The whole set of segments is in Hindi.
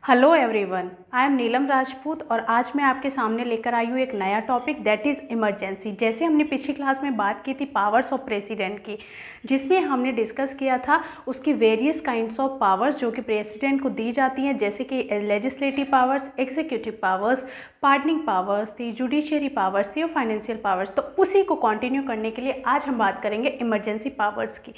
हेलो एवरीवन, आई एम नीलम राजपूत और आज मैं आपके सामने लेकर आई हूँ एक नया टॉपिक दैट इज़ इमरजेंसी। जैसे हमने पिछली क्लास में बात की थी पावर्स ऑफ प्रेसिडेंट की, जिसमें हमने डिस्कस किया था उसकी वेरियस काइंड्स ऑफ पावर्स जो कि प्रेसिडेंट को दी जाती हैं, जैसे कि legislative powers, executive powers, pardoning powers थी, जुडिशियरी पावर्स थी और फाइनेंशियल पावर्स। तो उसी को कंटिन्यू करने के लिए आज हम बात करेंगे इमरजेंसी पावर्स की।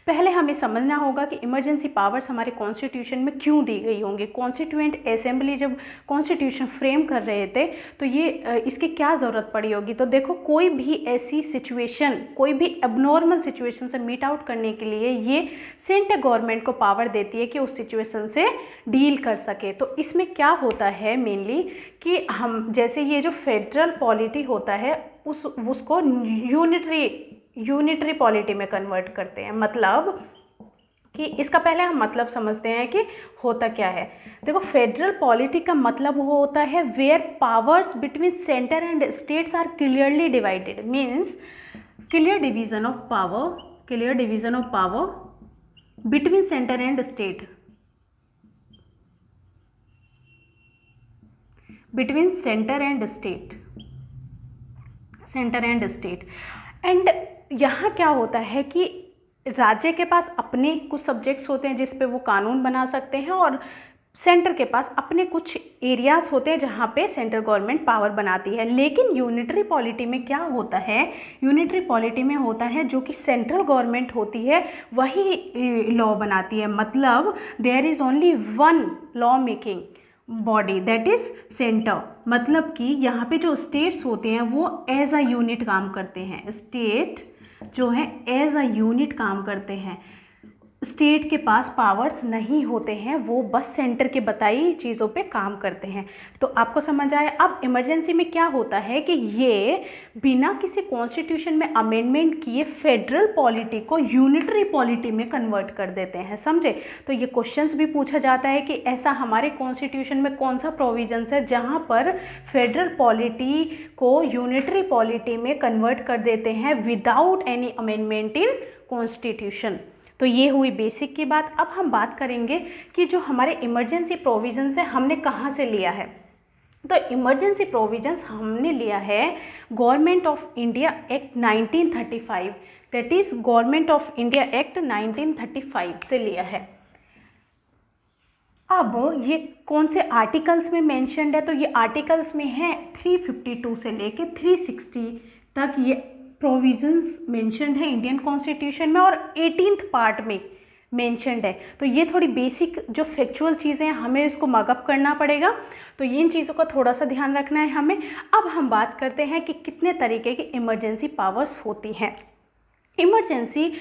पहले हमें समझना होगा कि इमरजेंसी पावर्स हमारे कॉन्स्टिट्यूशन में क्यों दी गई होंगी। कॉन्स्टिट्यूएंट असेंबली जब कॉन्स्टिट्यूशन फ्रेम कर रहे थे तो ये इसकी क्या ज़रूरत पड़ी होगी। तो देखो, कोई भी ऐसी सिचुएशन, कोई भी एबनॉर्मल सिचुएशन से मीट आउट करने के लिए ये सेंट्रल गवर्नमेंट को पावर देती है कि उस सिचुएशन से डील कर सके। तो इसमें क्या होता है मेनली कि हम जैसे ये जो फेडरल पॉलिटी होता है उसको यूनिटरी पॉलिटी में कन्वर्ट करते हैं। मतलब कि इसका पहले हम मतलब समझते हैं कि होता क्या है। देखो, फेडरल पॉलिटी का मतलब वो होता है where powers between centre and states are clearly divided, means clear division of power between centre and state, between centre and state. And यहाँ क्या होता है कि राज्य के पास अपने कुछ सब्जेक्ट्स होते हैं जिस पे वो कानून बना सकते हैं और सेंटर के पास अपने कुछ एरियाज होते हैं जहाँ पे सेंट्रल गवर्नमेंट पावर बनाती है। लेकिन यूनिटरी पॉलिटी में क्या होता है, यूनिटरी पॉलिटी में होता है जो कि सेंट्रल गवर्नमेंट होती है वही लॉ बनाती है। मतलब there is only one law making body that is centre. मतलब कि यहाँ पे जो स्टेट्स होते हैं वो एज अ यूनिट काम करते हैं। स्टेट जो है एज अ यूनिट काम करते हैं। स्टेट के पास पावर्स नहीं होते हैं, वो बस सेंटर के बताई चीज़ों पे काम करते हैं। तो आपको समझ आया। अब इमरजेंसी में क्या होता है कि ये बिना किसी कॉन्स्टिट्यूशन में अमेंडमेंट किए फेडरल पॉलिटी को यूनिटरी पॉलिटी में कन्वर्ट कर देते हैं, समझे। तो ये क्वेश्चंस भी पूछा जाता है कि ऐसा हमारे कॉन्स्टिट्यूशन में कौन सा प्रोविजंस है जहाँ पर फेडरल पॉलिटी को यूनिटरी पॉलिटी में कन्वर्ट कर देते हैं without any amendment in constitution. तो ये हुई बेसिक की बात। अब हम बात करेंगे कि जो हमारे इमरजेंसी प्रोविजंस है हमने कहाँ से लिया है। तो इमरजेंसी प्रोविजंस हमने लिया है government of India act 1935, that is government of India act 1935 से लिया है। अब ये कौन से आर्टिकल्स में मेंशन्ड है, तो ये आर्टिकल्स में है 352 से लेके 360 तक ये प्रोविजंस मेंशन्ड है इंडियन कॉन्स्टिट्यूशन में और 18th पार्ट में मेंशन्ड है। तो ये थोड़ी बेसिक जो फैक्चुअल चीज़ें हैं हमें इसको मगअप करना पड़ेगा, तो इन चीज़ों का थोड़ा सा ध्यान रखना है हमें। अब हम बात करते हैं कि कितने तरीके की इमरजेंसी पावर्स होती हैं। इमरजेंसी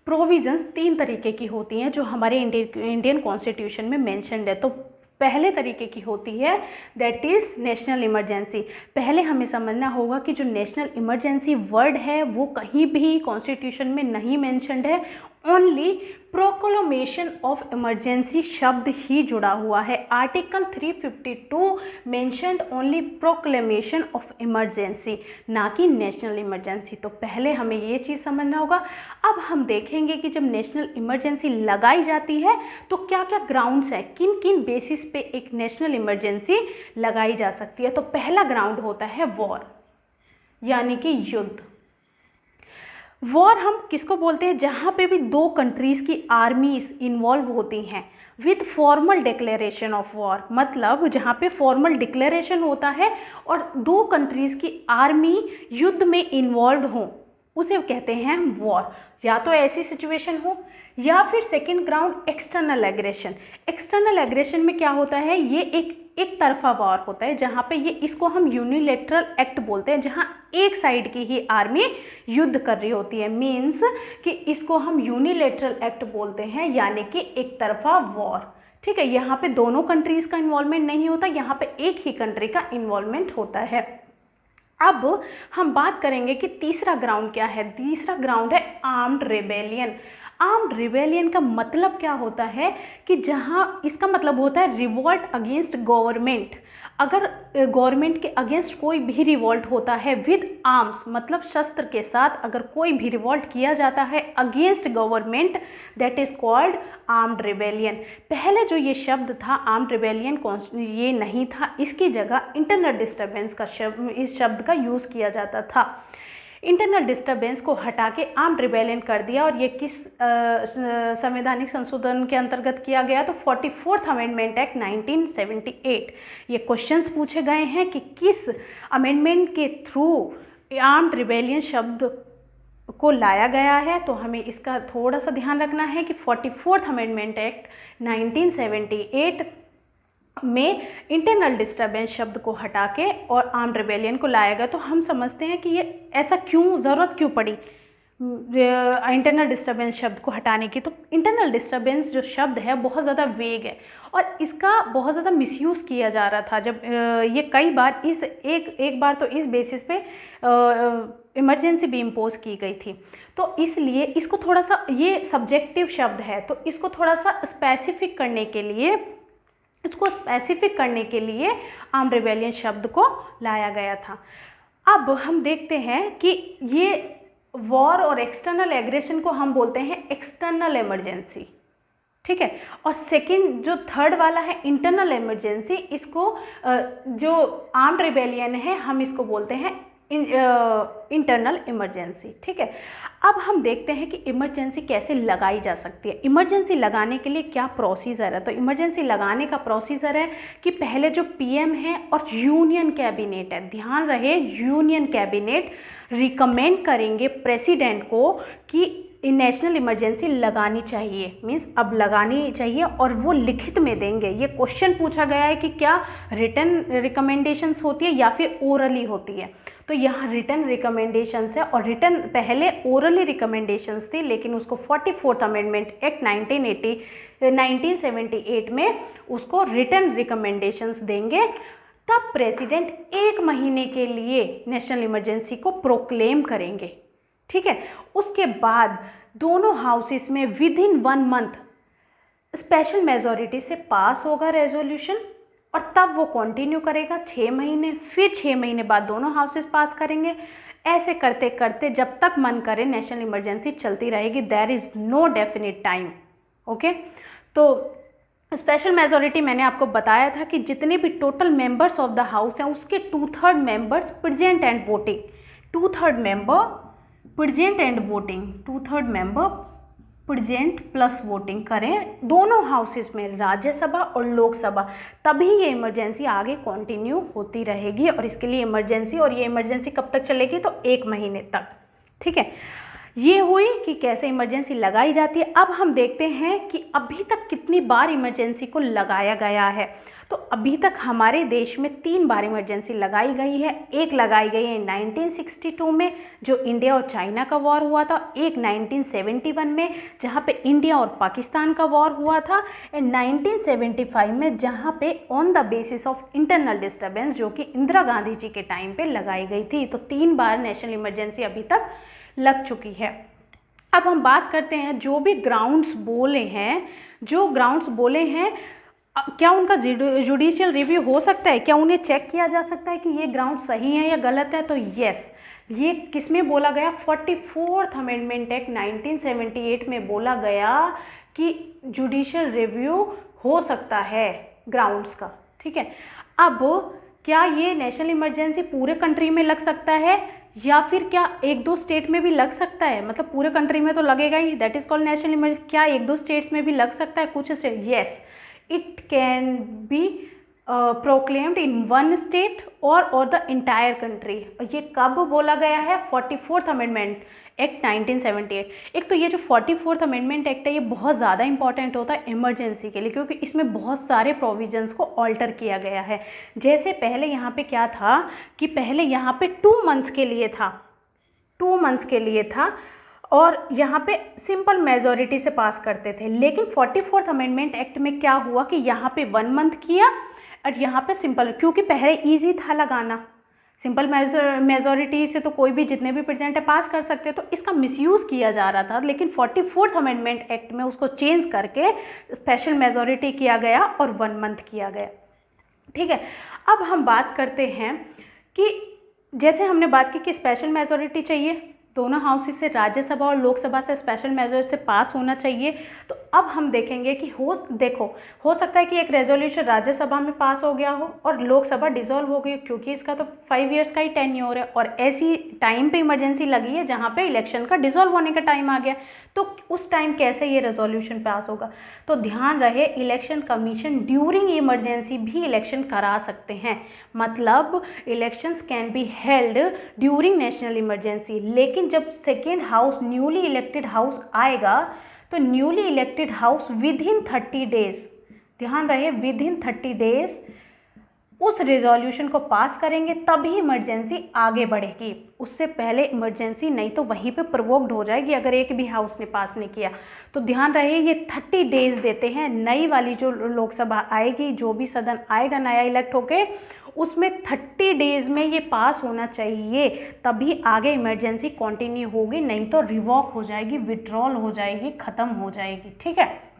प्रोविजंस 3 तरीके की होती हैं जो हमारे इंडियन कॉन्स्टिट्यूशन में मेंशन्ड है। तो पहले तरीके की होती है दैट इज़ नेशनल इमरजेंसी। पहले हमें समझना होगा कि जो नेशनल इमरजेंसी वर्ड है वो कहीं भी कॉन्स्टिट्यूशन में नहीं मेंशन्ड है, ओनली प्रोक्लेमेशन ऑफ इमरजेंसी शब्द ही जुड़ा हुआ है। Article 352 mentioned only proclamation of emergency, ना कि नेशनल इमरजेंसी। तो पहले हमें ये चीज़ समझना होगा। अब हम देखेंगे कि जब नेशनल इमरजेंसी लगाई जाती है तो क्या क्या ग्राउंड्स हैं, किन किन बेसिस पे एक नेशनल इमरजेंसी लगाई जा सकती है। तो पहला ग्राउंड होता है वॉर, यानी कि युद्ध। वॉर हम किसको बोलते हैं, जहाँ पे भी 2 कंट्रीज की आर्मीज इन्वॉल्व होती हैं with formal declaration of war. मतलब जहाँ पे फॉर्मल डिक्लेरेशन होता है और 2 कंट्रीज की आर्मी युद्ध में इन्वॉल्व हो, उसे कहते हैं वॉर। या तो ऐसी सिचुएशन हो या फिर second ground external aggression. External aggression में क्या होता है, ये एक तरफा वॉर होता है जहाँ पे इसको हम यूनिलेटरल एक्ट बोलते हैं, जहाँ एक साइड की ही आर्मी युद्ध कर रही होती है। मीन्स कि इसको हम यूनिलेटरल एक्ट बोलते हैं, यानी कि एक तरफा वॉर। ठीक है, यहाँ पे दोनों कंट्रीज का इन्वॉल्वमेंट नहीं होता, यहाँ पे एक ही कंट्री का इन्वॉल्वमेंट होता है। अब हम बात करेंगे कि तीसरा ग्राउंड क्या है। तीसरा ग्राउंड है आर्म्ड रेबेलियन। आर्म्ड रिबेलियन का मतलब क्या होता है कि जहाँ इसका मतलब होता है रिवोल्ट अगेंस्ट गवर्नमेंट। अगर गवर्नमेंट के अगेंस्ट कोई भी रिवोल्ट होता है विद आर्म्स, मतलब शस्त्र के साथ अगर कोई भी रिवोल्ट किया जाता है against government, that is called armed rebellion. पहले जो ये शब्द था आर्म्ड रिबेलियन ये नहीं था, इसकी जगह इंटरनल डिस्टर्बेंस का शब्द, इस शब्द का यूज़ किया जाता था। इंटरनल डिस्टर्बेंस को हटा के आर्म्ड रिबेलियन कर दिया। और ये किस संवैधानिक संशोधन के अंतर्गत किया गया, तो 44th अमेंडमेंट एक्ट 1978। ये क्वेश्चंस पूछे गए हैं कि किस अमेंडमेंट के थ्रू आर्म्ड रिबेलियन शब्द को लाया गया है। तो हमें इसका थोड़ा सा ध्यान रखना है कि 44th अमेंडमेंट एक्ट 1978 में इंटरनल डिस्टर्बेंस शब्द को हटा के और आर्म्ड रिबेलियन को लाया गया। तो हम समझते हैं कि ये ऐसा क्यों, ज़रूरत क्यों पड़ी इंटरनल डिस्टर्बेंस शब्द को हटाने की। तो इंटरनल डिस्टर्बेंस जो शब्द है बहुत ज़्यादा वेग है और इसका बहुत ज़्यादा मिसयूज़ किया जा रहा था। जब ये कई बार एक बार तो इस बेसिस पे इमरजेंसी भी इम्पोज की गई थी। तो इसलिए इसको थोड़ा सा, ये सब्जेक्टिव शब्द है तो इसको थोड़ा सा स्पेसिफिक करने के लिए आर्म्ड रिबेलियन शब्द को लाया गया था। अब हम देखते हैं कि ये वॉर और एक्सटर्नल एग्रेशन को हम बोलते हैं एक्सटर्नल इमरजेंसी, ठीक है। और सेकंड जो थर्ड वाला है इंटरनल इमरजेंसी, इसको जो आर्म्ड रिबेलियन है हम इसको बोलते हैं इंटरनल इमरजेंसी, ठीक है। अब हम देखते हैं कि इमरजेंसी कैसे लगाई जा सकती है। इमरजेंसी लगाने के लिए क्या प्रोसीजर है, तो इमरजेंसी लगाने का प्रोसीजर है कि पहले जो पीएम है और यूनियन कैबिनेट है, ध्यान रहे यूनियन कैबिनेट रिकमेंड करेंगे प्रेसिडेंट को कि नेशनल इमरजेंसी लगानी चाहिए, मीन्स अब लगानी चाहिए और वो लिखित में देंगे। ये क्वेश्चन पूछा गया है कि क्या रिटन रिकमेंडेशंस होती है या फिर ओरली होती है, तो यहाँ रिटन रिकमेंडेशंस है। और रिटन पहले ओरली रिकमेंडेशंस थी, लेकिन उसको 44th अमेंडमेंट एक्ट 1978 में उसको रिटन रिकमेंडेशंस देंगे। तब प्रेसिडेंट 1 महीने के लिए नेशनल इमरजेंसी को प्रोक्लेम करेंगे, ठीक है। उसके बाद दोनों हाउसेस में with in 1 month special majority से पास होगा रेजोल्यूशन और तब वो कंटिन्यू करेगा 6 महीने, फिर 6 महीने बाद दोनों हाउसेस पास करेंगे। ऐसे करते करते जब तक मन करे नेशनल इमरजेंसी चलती रहेगी, there is no definite time, okay. तो स्पेशल मेजॉरिटी मैंने आपको बताया था कि जितने भी total members of the house हैं उसके 2/3 members present and voting, 2/3 member present and voting, 2/3 member present plus voting करें दोनों हाउसेस में, राज्यसभा और लोकसभा, तभी ये इमरजेंसी आगे कंटिन्यू होती रहेगी। और इसके लिए इमरजेंसी, और ये इमरजेंसी कब तक चलेगी, तो 1 महीने तक, ठीक है। ये हुई कि कैसे इमरजेंसी लगाई जाती है। अब हम देखते हैं कि अभी तक कितनी बार इमरजेंसी को लगाया गया है। तो अभी तक हमारे देश में 3 बार इमरजेंसी लगाई गई है। एक लगाई गई है 1962 में जो इंडिया और चाइना का वॉर हुआ था, एक 1971 में जहाँ पे इंडिया और पाकिस्तान का वॉर हुआ था, एंड 1975 में जहाँ पे on the basis of internal disturbance जो कि इंदिरा गांधी जी के टाइम पे लगाई गई थी। तो 3 बार नेशनल इमरजेंसी अभी तक लग चुकी है। अब हम बात करते हैं जो भी ग्राउंड्स बोले हैं, क्या उनका जुडिशियल रिव्यू हो सकता है, क्या उन्हें चेक किया जा सकता है कि ये ग्राउंड सही है या गलत है, तो यस, ये किसमें बोला गया, 44th अमेंडमेंट एक्ट 1978 में बोला गया कि जुडिशियल रिव्यू हो सकता है ग्राउंड्स का, ठीक है। अब क्या ये नेशनल इमरजेंसी पूरे कंट्री में लग सकता है या फिर क्या 1-2 स्टेट में भी लग सकता है, मतलब पूरे कंट्री में तो लगेगा ही, that is called national emergency. क्या 1-2 स्टेट्स में भी लग सकता है, कुछ state, yes, it can be proclaimed in 1 state और द इंटायर कंट्री। ये कब बोला गया है, 44th अमेंडमेंट एक्ट 1978। एक तो ये जो 44th अमेंडमेंट एक्ट है ये बहुत ज़्यादा इंपॉर्टेंट होता है इमरजेंसी के लिए, क्योंकि इसमें बहुत सारे प्रोविजंस को ऑल्टर किया गया है। जैसे पहले यहाँ पे क्या था कि पहले यहाँ पे 2 मंथ्स के लिए था, 2 मंथ्स के लिए था और यहाँ पे सिंपल मेजॉरिटी से पास करते थे। लेकिन 44th अमेंडमेंट एक्ट में क्या हुआ कि यहाँ पे 1 मंथ किया और यहाँ पे सिंपल, क्योंकि पहले ईजी था लगाना, सिंपल मेजोरिटी से तो कोई भी जितने भी प्रेजेंट है पास कर सकते हैं, तो इसका मिसयूज़ किया जा रहा था, लेकिन 44th अमेंडमेंट एक्ट में उसको चेंज करके स्पेशल मेजोरिटी किया गया और 1 मंथ किया गया। ठीक है, अब हम बात करते हैं कि जैसे हमने बात की कि स्पेशल मेजोरिटी चाहिए, दोनों हाउसेस से, राज्यसभा और लोकसभा से स्पेशल मेजोरिटी से पास होना चाहिए। तो अब हम देखेंगे कि हो सकता है कि एक रेजोल्यूशन राज्यसभा में पास हो गया हो और लोकसभा डिसॉल्व हो गई, क्योंकि इसका तो 5 ईयर्स का ही टेन्योर है और ऐसी टाइम पे इमरजेंसी लगी है जहाँ पे इलेक्शन का डिसॉल्व होने का टाइम आ गया, तो उस टाइम कैसे ये रेजोल्यूशन पास होगा। तो ध्यान रहे, इलेक्शन कमीशन ड्यूरिंग इमरजेंसी भी इलेक्शन करा सकते हैं, मतलब elections can be held during national emergency. लेकिन जब second house newly elected house आएगा तो newly elected house with in 30 days, ध्यान रहे विद इन 30 डेज उस रेजोल्यूशन को पास करेंगे, तभी इमरजेंसी आगे बढ़ेगी। उससे पहले इमरजेंसी नहीं तो वहीं पे प्रोवोक्ड हो जाएगी अगर एक भी हाउस ने पास नहीं किया। तो ध्यान रहे ये 30 डेज देते हैं। नई वाली जो लोकसभा आएगी, जो भी सदन आएगा नया इलेक्ट होके, उसमें 30 डेज में ये पास होना चाहिए, तभी आगे इमरजेंसी कंटिन्यू होगी, नहीं तो रिवॉक हो जाएगी, विड्रॉल हो जाएगी, ख़त्म हो जाएगी। ठीक है,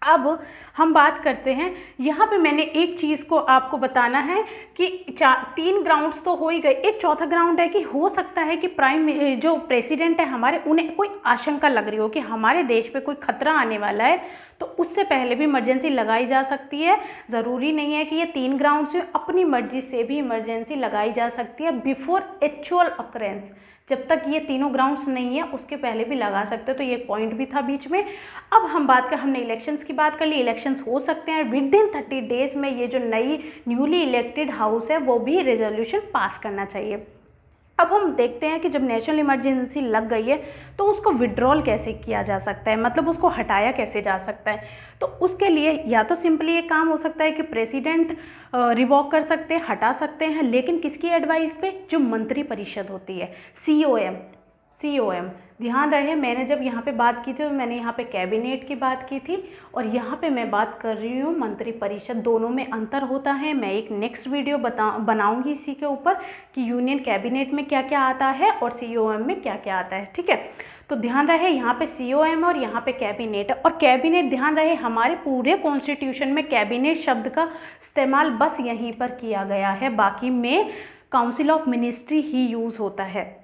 अब हम बात करते हैं, यहाँ पे मैंने एक चीज़ को आपको बताना है कि 3 ग्राउंड्स तो हो ही गए, एक चौथा ग्राउंड है कि हो सकता है कि जो प्रेसिडेंट है हमारे, उन्हें कोई आशंका लग रही हो कि हमारे देश पे कोई खतरा आने वाला है, तो उससे पहले भी इमरजेंसी लगाई जा सकती है। ज़रूरी नहीं है कि ये 3 ग्राउंड्स में, अपनी मर्जी से भी इमरजेंसी लगाई जा सकती है बिफोर एक्चुअल अकरेंस। जब तक ये तीनों ग्राउंड्स नहीं है उसके पहले भी लगा सकते हो, तो ये पॉइंट भी था बीच में। अब हम हमने इलेक्शंस की बात कर ली, इलेक्शंस हो सकते हैं विद इन 30 डेज में, ये जो नई न्यूली इलेक्टेड हाउस है वो भी रेजोल्यूशन पास करना चाहिए। अब हम देखते हैं कि जब नेशनल इमरजेंसी लग गई है तो उसको विड्रॉल कैसे किया जा सकता है, मतलब उसको हटाया कैसे जा सकता है। तो उसके लिए या तो सिंपली एक काम हो सकता है कि प्रेसिडेंट रिवॉक कर सकते हैं, हटा सकते हैं, लेकिन किसकी एडवाइस पे, जो मंत्री परिषद होती है, COM। ध्यान रहे, मैंने जब यहाँ पे बात की थी तो मैंने यहाँ पे कैबिनेट की बात की थी और यहाँ पे मैं बात कर रही हूँ मंत्री परिषद। दोनों में अंतर होता है, मैं एक नेक्स्ट वीडियो बनाऊंगी इसी के ऊपर कि यूनियन कैबिनेट में क्या क्या आता है और COM में क्या क्या आता है। ठीक है, तो ध्यान रहे यहाँ पे COM और यहाँ पे कैबिनेट है। और कैबिनेट, ध्यान रहे हमारे पूरे कॉन्स्टिट्यूशन में कैबिनेट शब्द का इस्तेमाल बस यहीं पर किया गया है, बाकी में council of ministry he use होता है।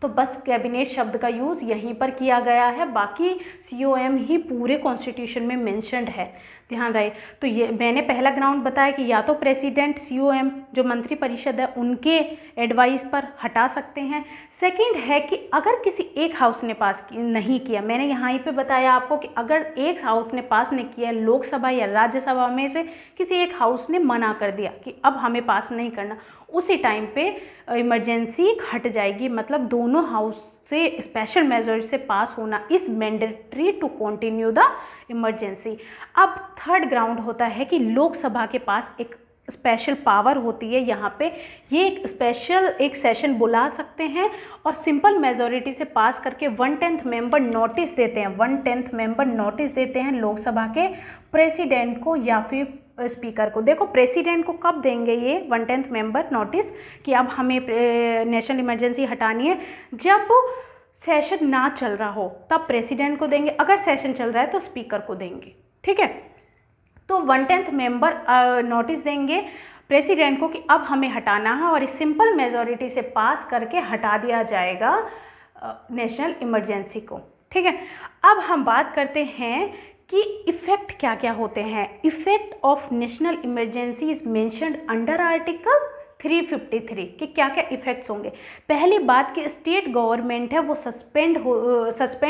तो बस कैबिनेट शब्द का यूज़ यहीं पर किया गया है, बाकी COM ही पूरे कॉन्स्टिट्यूशन में मेंशन्ड है, ध्यान रहे। तो ये मैंने पहला ग्राउंड बताया कि या तो प्रेसिडेंट, COM जो मंत्री परिषद है उनके एडवाइस पर हटा सकते हैं। सेकंड है कि अगर किसी एक हाउस ने पास नहीं किया, मैंने यहाँ पे बताया आपको कि अगर एक हाउस ने पास नहीं किया, लोकसभा या राज्यसभा में से किसी एक हाउस ने मना कर दिया कि अब हमें पास नहीं करना, उसी टाइम पे इमरजेंसी हट जाएगी, मतलब दोनों हाउस से स्पेशल मेजर से पास होना is mandatory to continue the emergency. अब थर्ड ग्राउंड होता है कि लोकसभा के पास एक स्पेशल पावर होती है, यहाँ पे ये एक सेशन बुला सकते हैं और सिंपल मेजॉरिटी से पास करके 1/10 मेंबर नोटिस देते हैं, 1/10 मेंबर नोटिस देते हैं लोकसभा के प्रेसिडेंट को या फिर स्पीकर को। देखो प्रेसिडेंट को कब देंगे ये 1/10 मेंबर नोटिस कि अब हमें नेशनल इमरजेंसी हटानी है, जब सेशन ना चल रहा हो तब प्रेसिडेंट को देंगे, अगर सेशन चल रहा है तो स्पीकर को देंगे। ठीक है, तो 1/10 मेंबर नोटिस देंगे प्रेसिडेंट को कि अब हमें हटाना है और इस सिंपल मेजॉरिटी से पास करके हटा दिया जाएगा नेशनल इमरजेंसी को। ठीक है, अब हम बात करते हैं कि इफ़ेक्ट क्या क्या होते हैं। Effect of national emergency is mentioned under article 353 कि क्या क्या इफ़ेक्ट्स होंगे। पहली बात कि स्टेट गवर्नमेंट है वो सस्पेंड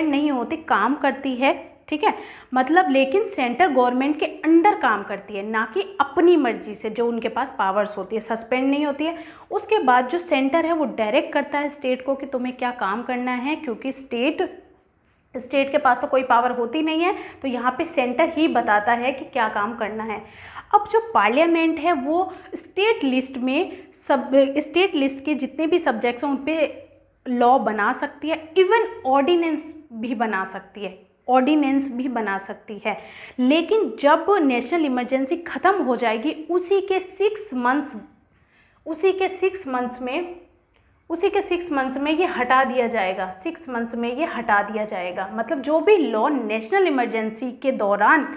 नहीं होती, काम करती है। ठीक है, मतलब लेकिन सेंट्रल गवर्नमेंट के अंडर काम करती है, ना कि अपनी मर्जी से जो उनके पास पावर्स होती है, सस्पेंड नहीं होती है। उसके बाद जो सेंटर है वो डायरेक्ट करता है स्टेट को कि तुम्हें क्या काम करना है, क्योंकि स्टेट के पास तो कोई पावर होती नहीं है, तो यहाँ पे सेंटर ही बताता है कि क्या काम करना है। अब जो पार्लियामेंट है वो स्टेट लिस्ट के जितने भी सब्जेक्ट्स हैं उन पे लॉ बना सकती है, इवन ऑर्डिनेंस भी बना सकती है। लेकिन जब नेशनल इमरजेंसी ख़त्म हो जाएगी उसी के 6 मंथ्स उसी के 6 मंथ्स में ये हटा दिया जाएगा, 6 मंथ्स में ये हटा दिया जाएगा। मतलब जो भी लॉ नेशनल इमरजेंसी के दौरान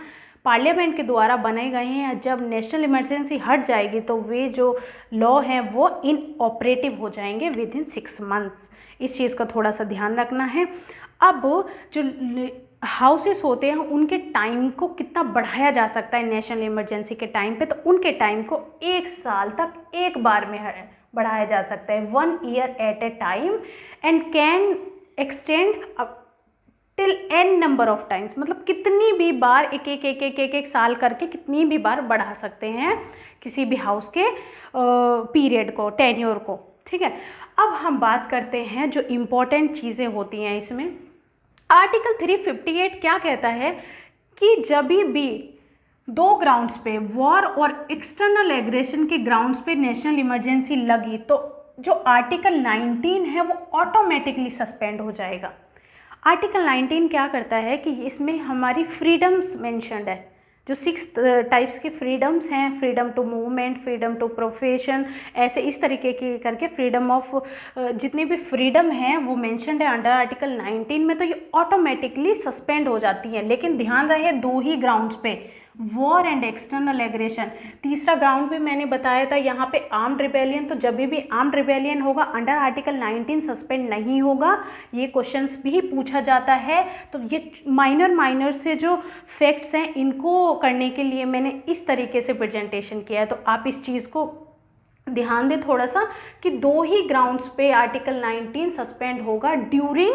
पार्लियामेंट के द्वारा बनाए गए हैं, जब नेशनल इमरजेंसी हट जाएगी तो वे जो लॉ हैं वो इनऑपरेटिव हो जाएंगे विद इन 6 मंथ्स। इस चीज़ का थोड़ा सा ध्यान रखना है। अब जो हाउसेस होते हैं उनके टाइम को कितना बढ़ाया जा सकता है नेशनल इमरजेंसी के टाइम पे, तो उनके टाइम को 1 साल तक एक बार में बढ़ाया जा सकता है, 1 year at a time, and can extend till n number of times. मतलब कितनी भी बार एक साल करके कितनी भी बार बढ़ा सकते हैं किसी भी हाउस के पीरियड को, टेन्योर को। ठीक है, अब हम बात करते हैं जो इम्पोर्टेंट चीज़ें होती हैं इसमें। आर्टिकल 358 क्या कहता है कि जब भी 2 ग्राउंड्स पे, वॉर और एक्सटर्नल एग्रेशन के ग्राउंड्स पे नेशनल इमरजेंसी लगी तो जो आर्टिकल 19 है वो ऑटोमेटिकली सस्पेंड हो जाएगा। आर्टिकल 19 क्या करता है कि इसमें हमारी फ्रीडम्स मेंशन्ड है, जो 6 टाइप्स के फ्रीडम्स हैं, freedom to movement, freedom to profession, ऐसे इस तरीके की करके फ्रीडम ऑफ जितनी भी फ्रीडम है वो मेंशन्ड है अंडर आर्टिकल 19 में, तो ये ऑटोमेटिकली सस्पेंड हो जाती है। लेकिन ध्यान रहे 2 ही ग्राउंड्स पे, वॉर एंड एक्सटर्नल एग्रेशन। तीसरा ग्राउंड भी मैंने बताया था यहाँ पे आर्म्ड रिबेलियन, तो जब भी आर्म्ड रिबेलियन होगा अंडर आर्टिकल 19 सस्पेंड नहीं होगा। ये क्वेश्चंस भी पूछा जाता है। तो ये माइनर से जो फैक्ट्स हैं इनको करने के लिए मैंने इस तरीके से प्रेजेंटेशन किया है। तो आप इस चीज़ को ध्यान दें थोड़ा सा कि 2 ही ग्राउंड्स पे आर्टिकल 19 सस्पेंड होगा ड्यूरिंग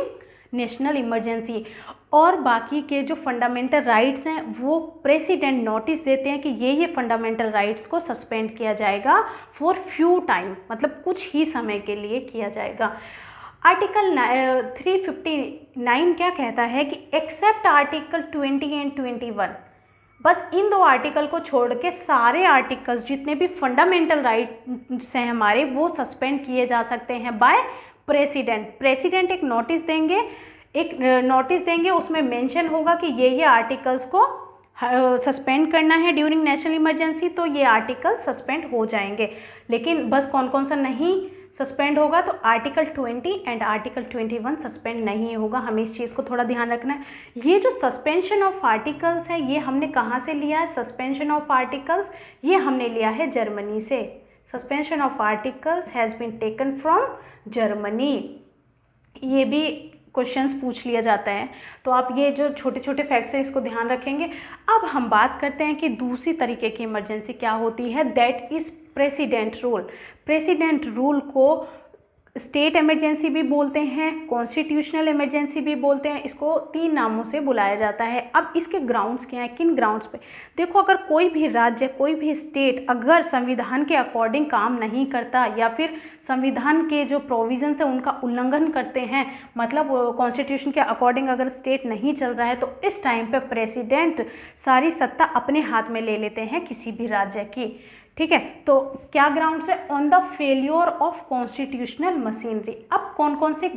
नेशनल इमरजेंसी, और बाकी के जो फंडामेंटल राइट्स हैं वो प्रेसिडेंट नोटिस देते हैं कि ये फंडामेंटल राइट्स को सस्पेंड किया जाएगा फॉर फ्यू टाइम, मतलब कुछ ही समय के लिए किया जाएगा। आर्टिकल 359 क्या कहता है कि एक्सेप्ट आर्टिकल 20 एंड 21, बस इन 2 आर्टिकल को छोड़ के सारे आर्टिकल्स जितने भी फंडामेंटल राइट्स हैं हमारे वो सस्पेंड किए जा सकते हैं बाय प्रेसिडेंट एक नोटिस देंगे, उसमें मेंशन होगा कि ये आर्टिकल्स को सस्पेंड करना है ड्यूरिंग नेशनल इमरजेंसी, तो ये आर्टिकल सस्पेंड हो जाएंगे। लेकिन बस कौन कौन सा नहीं सस्पेंड होगा, तो आर्टिकल 20 एंड आर्टिकल 21 सस्पेंड नहीं होगा। हमें इस चीज़ को थोड़ा ध्यान रखना है। ये जो सस्पेंशन ऑफ आर्टिकल्स है ये हमने कहाँ से लिया है? सस्पेंशन ऑफ आर्टिकल्स ये हमने लिया है जर्मनी से। Suspension of articles has been taken from Germany. ये भी क्वेश्चंस पूछ लिया जाता है, तो आप ये जो छोटे छोटे फैक्ट्स हैं इसको ध्यान रखेंगे। अब हम बात करते हैं कि दूसरी तरीके की इमरजेंसी क्या होती है, that is president rule. President rule को स्टेट इमरजेंसी भी बोलते हैं, कॉन्स्टिट्यूशनल इमरजेंसी भी बोलते हैं, इसको 3 नामों से बुलाया जाता है। अब इसके ग्राउंड्स क्या हैं, किन ग्राउंड्स पे? देखो, अगर कोई भी राज्य, कोई भी स्टेट अगर संविधान के अकॉर्डिंग काम नहीं करता या फिर संविधान के जो प्रोविजंस है उनका उल्लंघन करते हैं, मतलब कॉन्स्टिट्यूशन के अकॉर्डिंग अगर स्टेट नहीं चल रहा है, तो इस टाइम पे प्रेसिडेंट सारी सत्ता अपने हाथ में ले लेते हैं किसी भी राज्य की। ठीक है, तो क्या ग्राउंड्स है? On the failure of constitutional machinery. अब कौन कौन से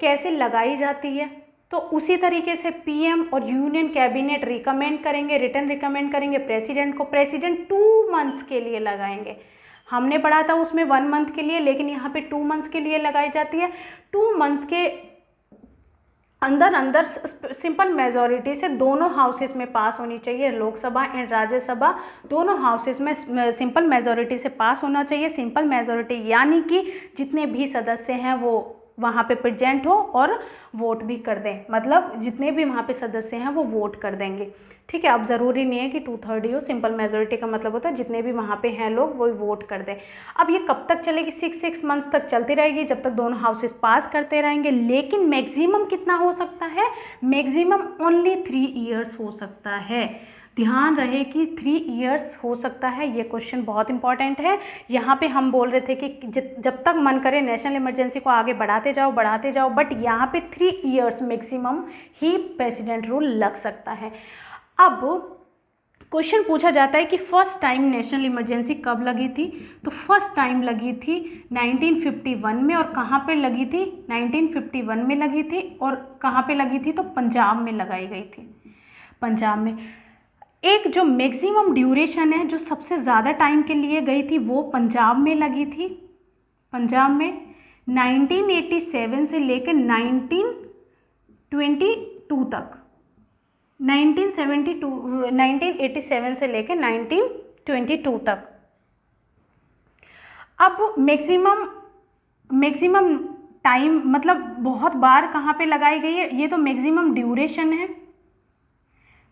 कैसे लगाई जाती है, तो उसी तरीके से पीएम और यूनियन कैबिनेट रिकमेंड करेंगे, रिटर्न रिकमेंड करेंगे प्रेसिडेंट को। प्रेसिडेंट 2 मंथ्स के लिए लगाएंगे। हमने पढ़ा था उसमें 1 मंथ के लिए, लेकिन यहाँ पे 2 मंथ्स के लिए लगाई जाती है। 2 मंथ्स के अंदर सिंपल मेजॉरिटी से दोनों हाउसेस में पास होनी चाहिए, लोकसभा एंड राज्यसभा दोनों हाउसेस में सिंपल मेजॉरिटी से पास होना चाहिए। सिंपल मेजॉरिटी यानी कि जितने भी सदस्य हैं वो वहाँ पे प्रेजेंट हो और वोट भी कर दें, मतलब जितने भी वहाँ पे सदस्य हैं वो वोट कर देंगे। ठीक है, अब ज़रूरी नहीं है कि 2/3 ही हो। सिंपल मेजॉरिटी का मतलब होता है जितने भी वहाँ पे हैं लोग वो वोट कर दें। अब ये कब तक चलेगी? 6 मंथ तक चलती रहेगी, जब तक दोनों हाउसेस पास करते रहेंगे। लेकिन मैक्सिमम कितना हो सकता है? मैक्सिमम ओनली 3 ईयर्स हो सकता है। ध्यान रहे कि 3 ईयर्स हो सकता है। ये क्वेश्चन बहुत इंपॉर्टेंट है। यहाँ पे हम बोल रहे थे कि जब तक मन करे नेशनल इमरजेंसी को आगे बढ़ाते जाओ, बट यहाँ पे 3 ईयर्स मैक्सिमम ही प्रेसिडेंट रूल लग सकता है। अब क्वेश्चन पूछा जाता है कि फर्स्ट टाइम नेशनल इमरजेंसी कब लगी थी? तो फर्स्ट टाइम लगी थी 1951 में। और कहाँ पे लगी थी? 1951 में लगी थी। और कहाँ पे लगी थी? तो पंजाब में लगाई गई थी, पंजाब में। एक जो मैक्सिमम ड्यूरेशन है, जो सबसे ज़्यादा टाइम के लिए गई थी, वो पंजाब में लगी थी। पंजाब में 1987 से लेकर 1922 तक, 1987 से लेकर 1922 तक। अब मैक्सिमम टाइम मतलब बहुत बार कहाँ पे लगाई गई है, ये तो मैक्सिमम ड्यूरेशन है,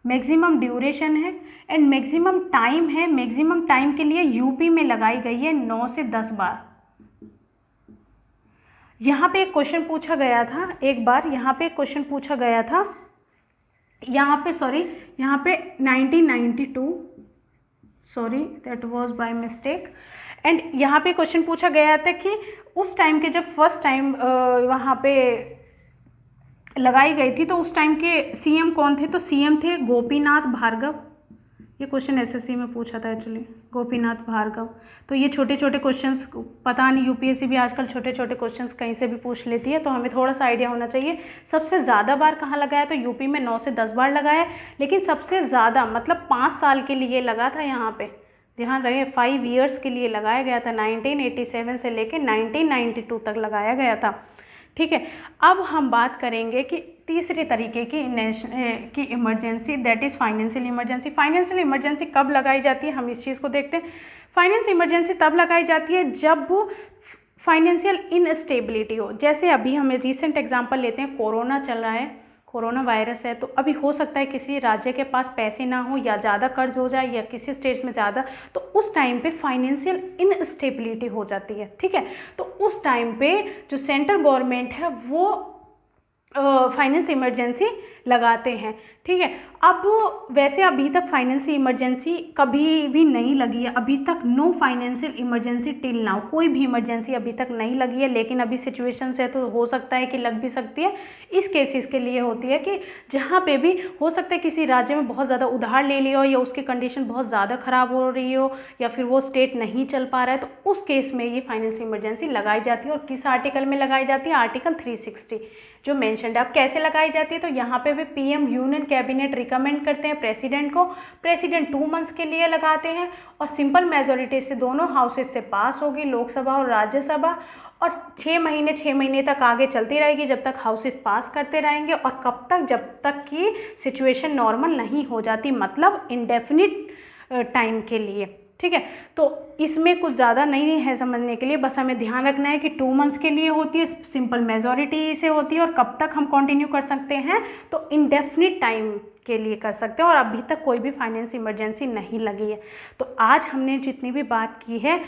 मैक्सिमम ड्यूरेशन है। एंड मैक्सिमम टाइम है, मैक्सिमम टाइम के लिए यूपी में लगाई गई है 9 से 10 बार। यहाँ पे एक क्वेश्चन पूछा गया था, एक बार यहाँ पे क्वेश्चन पूछा गया था, यहाँ पे 1992, sorry that was by mistake. And यहाँ पे क्वेश्चन पूछा गया था कि उस टाइम के जब फर्स्ट टाइम वहाँ पे लगाई गई थी तो उस टाइम के सीएम कौन थे, तो सीएम थे गोपीनाथ भार्गव। ये क्वेश्चन एसएससी में पूछा था एक्चुअली, गोपीनाथ भार्गव। तो ये छोटे छोटे क्वेश्चंस, पता नहीं यूपीएससी भी आजकल छोटे छोटे क्वेश्चंस कहीं से भी पूछ लेती है, तो हमें थोड़ा सा आइडिया होना चाहिए। सबसे ज़्यादा बार कहाँ लगाया, तो यूपी में 9 से 10 बार लगाया, लेकिन सबसे ज़्यादा मतलब 5 साल के लिए लगा था। यहाँ पे ध्यान रहे 5 ईयर्स के लिए लगाया गया था, 1987 से लेकर 1992 तक लगाया गया था। ठीक है, अब हम बात करेंगे कि तीसरे तरीके की emergency, that is financial emergency. Financial emergency कब लगाई जाती है, हम इस चीज़ को देखते हैं। फाइनेंस इमरजेंसी तब लगाई जाती है जब फाइनेंशियल इनस्टेबिलिटी हो। जैसे अभी हमें रीसेंट एग्जांपल लेते हैं, कोरोना चल रहा है, कोरोना वायरस है, तो अभी हो सकता है किसी राज्य के पास पैसे ना हो या ज़्यादा कर्ज हो जाए या किसी स्टेट में ज़्यादा, तो उस टाइम पे फाइनेंशियल इनस्टेबिलिटी हो जाती है। ठीक है, तो उस टाइम पे जो सेंट्रल गवर्नमेंट है वो फाइनेंस इमरजेंसी लगाते हैं। ठीक है, अब वैसे अभी तक फाइनेंशियल इमरजेंसी कभी भी नहीं लगी है, अभी तक no financial emergency till now, कोई भी इमरजेंसी अभी तक नहीं लगी है। लेकिन अभी सिचुएशन से तो हो सकता है कि लग भी सकती है। इस केसेस के लिए होती है कि जहाँ पे भी हो सकता है किसी राज्य में बहुत ज़्यादा उधार ले लिया हो या उसकी कंडीशन बहुत ज़्यादा ख़राब हो रही हो या फिर वो स्टेट नहीं चल पा रहा है, तो उस केस में ये फाइनेंशियल इमरजेंसी लगाई जाती है। और किस आर्टिकल में लगाई जाती है, आर्टिकल 360 जो मेंशनड है। अब कैसे लगाई जाती है, तो यहाँ पे भी पीएम यूनियन कैबिनेट रिकमेंड करते हैं प्रेसिडेंट को, प्रेसिडेंट 2 मंथ्स के लिए लगाते हैं और सिंपल मेजोरिटी से दोनों हाउसेस से पास होगी, लोकसभा और राज्यसभा, और 6 महीने तक आगे चलती रहेगी जब तक हाउसेस पास करते रहेंगे। और कब तक, जब तक कि सिचुएशन नॉर्मल नहीं हो जाती, मतलब इंडेफिनिट टाइम के लिए। ठीक है, तो इसमें कुछ ज़्यादा नहीं है समझने के लिए, बस हमें ध्यान रखना है कि 2 मंथ्स के लिए होती है, सिंपल मेजॉरिटी से होती है, और कब तक हम कंटिन्यू कर सकते हैं, तो इंडेफिनिट टाइम के लिए कर सकते हैं। और अभी तक कोई भी फाइनेंस इमरजेंसी नहीं लगी है। तो आज हमने जितनी भी बात की है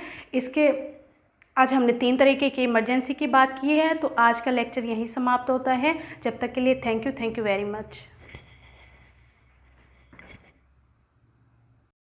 आज हमने 3 तरीके की इमरजेंसी की बात की है। तो आज का लेक्चर यहीं समाप्त होता है। जब तक के लिए थैंक यू वेरी मच।